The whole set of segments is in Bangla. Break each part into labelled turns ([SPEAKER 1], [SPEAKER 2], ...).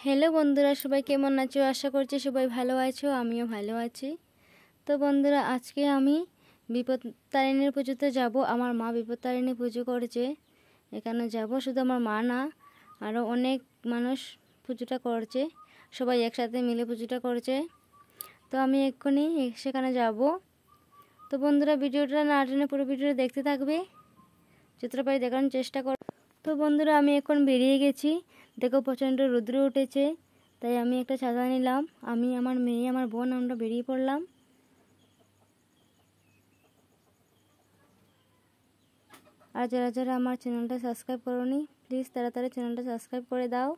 [SPEAKER 1] হ্যালো বন্ধুরা, সবাই কেমন আছো? আশা করছি সবাই ভালো আছো, আমিও ভালো আছি। তো বন্ধুরা, আজকে আমি বিপত্তারিণীর পুজোতে যাব। আমার মা বিপত্তারিণী পুজো করেছে, এখানে যাব। শুধু আমার মা না, আরও অনেক মানুষ পুজোটা করছে, সবাই একসাথে মিলে পুজোটা করছে। তো আমি এক্ষুনি সেখানে যাব। তো বন্ধুরা, ভিডিওটা না টেনে পুরো ভিডিওটা দেখতে থাকবে, যতটা পারি দেখানোর চেষ্টা কর। তো বন্ধুরা, আমি এখন বেরিয়ে গেছি। দেখো প্রচণ্ড রৌদ্র উঠেছে, তাই আমি একটা ছাতা নিলাম। আমি, আমার মেয়ে, আমার বোন আমরা বেরিয়ে পড়লাম। আর যারা যারা আমার চ্যানেলটা সাবস্ক্রাইব করোনি, প্লিজ তাড়াতাড়ি চ্যানেলটা সাবস্ক্রাইব করে দাও।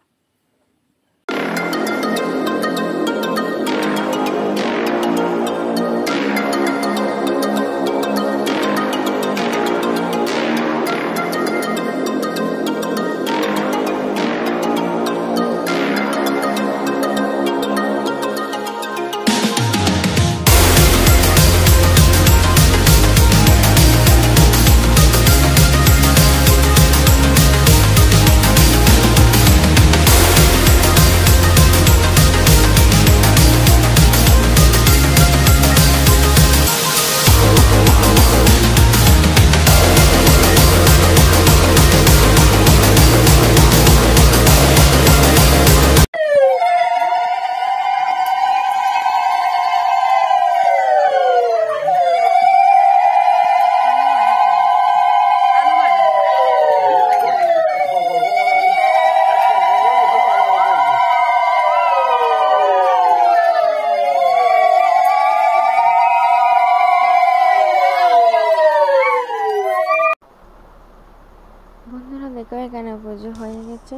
[SPEAKER 1] বন্ধুরা দেখো, এখানে পুজো হয়ে গেছে,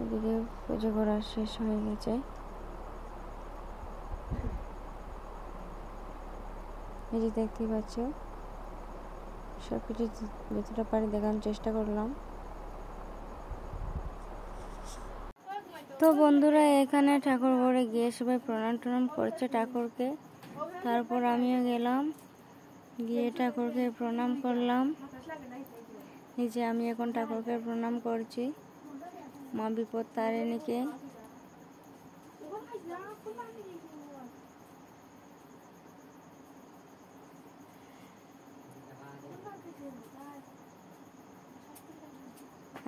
[SPEAKER 1] এদিকে পুজো করা শেষ হয়ে গেছে। এই যে দেখতে পাচ্ছ, সবকিছু যতটা পারি দেখানোর চেষ্টা করলাম। তো বন্ধুরা, এখানে ঠাকুর ঘরে গিয়ে সবাই প্রণাম টনাম করছে ঠাকুরকে। তারপর আমিও গেলাম, গিয়ে ঠাকুরকে প্রণাম করলাম। এই যে আমি এখন ঠাকুরকে প্রণাম করছি, মা বিপত্তারিণীকে।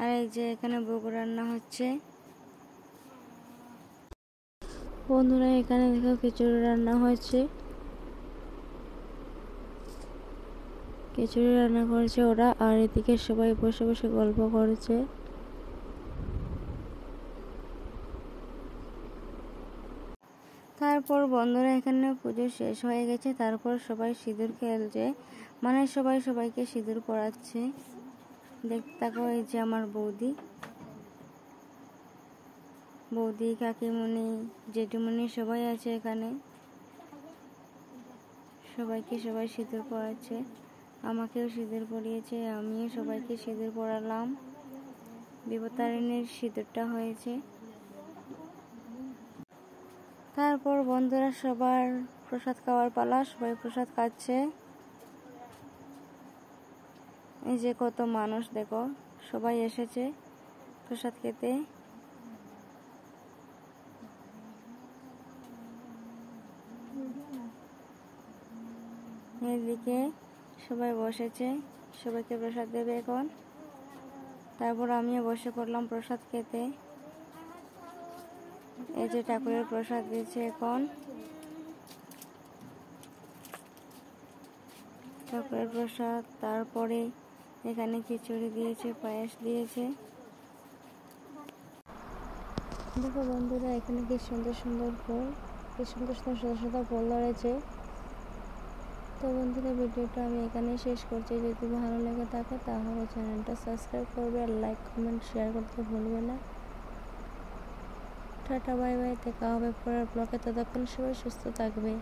[SPEAKER 1] আর এই যে এখানে ভোগ রান্না হচ্ছে। বন্ধুরা, এখানে দেখো খিচুড়ি রান্না হয়েছে, খিচুড়ি রান্না করেছে ওরা। আর এদিকে সবাই বসে বসে গল্প করেছে। তারপর বন্ধুরা, এখানে পুজো শেষ হয়ে গেছে। তারপর সবাই সিঁদুর খেলছে, মানে সবাই সবাইকে সিঁদুর পরাচ্ছে। দেখতে থাকো। এই যে আমার বৌদি, কাকিমণি, জেঠুমণি সবাই আছে এখানে। সবাইকে সবাই সিঁদুর পরাচ্ছে, আমাকেও সিঁদুর পরিয়েছে, আমিও সবাইকে সিঁদুর পরালাম। বিপত্তারিণীর সিঁদুরটা হয়েছে। তারপর বন্ধুরা, সবার প্রসাদ খাওয়ার পালা, সবাই প্রসাদ খাচ্ছে। এই যে কত মানুষ দেখো, সবাই এসেছে প্রসাদ খেতে। এদিকে সবাই বসেছে, সবাইকে প্রসাদ দেবে এখন। তারপর আমিও বসে পড়লাম প্রসাদ খেতে। এই যে ঠাকুরের প্রসাদ দিয়েছে এখন, ঠাকুরের প্রসাদ। তারপরে এখানে খিচুড়ি দিয়েছে, পায়েস দিয়েছে। দেখো বন্ধুরা, এখানে কি সুন্দর সুন্দর ফুল, কি সুন্দর সুন্দর সাদা সাদা ফুল ধরেছে। তো বন্ধুরা, ভিডিওটা আমি এখানেই শেষ করছি। যদি ভালো লেগে থাকে তাহলে চ্যানেলটা সাবস্ক্রাইব করবে, আর লাইক কমেন্ট শেয়ার করতে ভুলবে না। টাটা, বাই বাই, দেখা হবে পরের ব্লগে। ততক্ষণ সবাই সুস্থ থাকবে।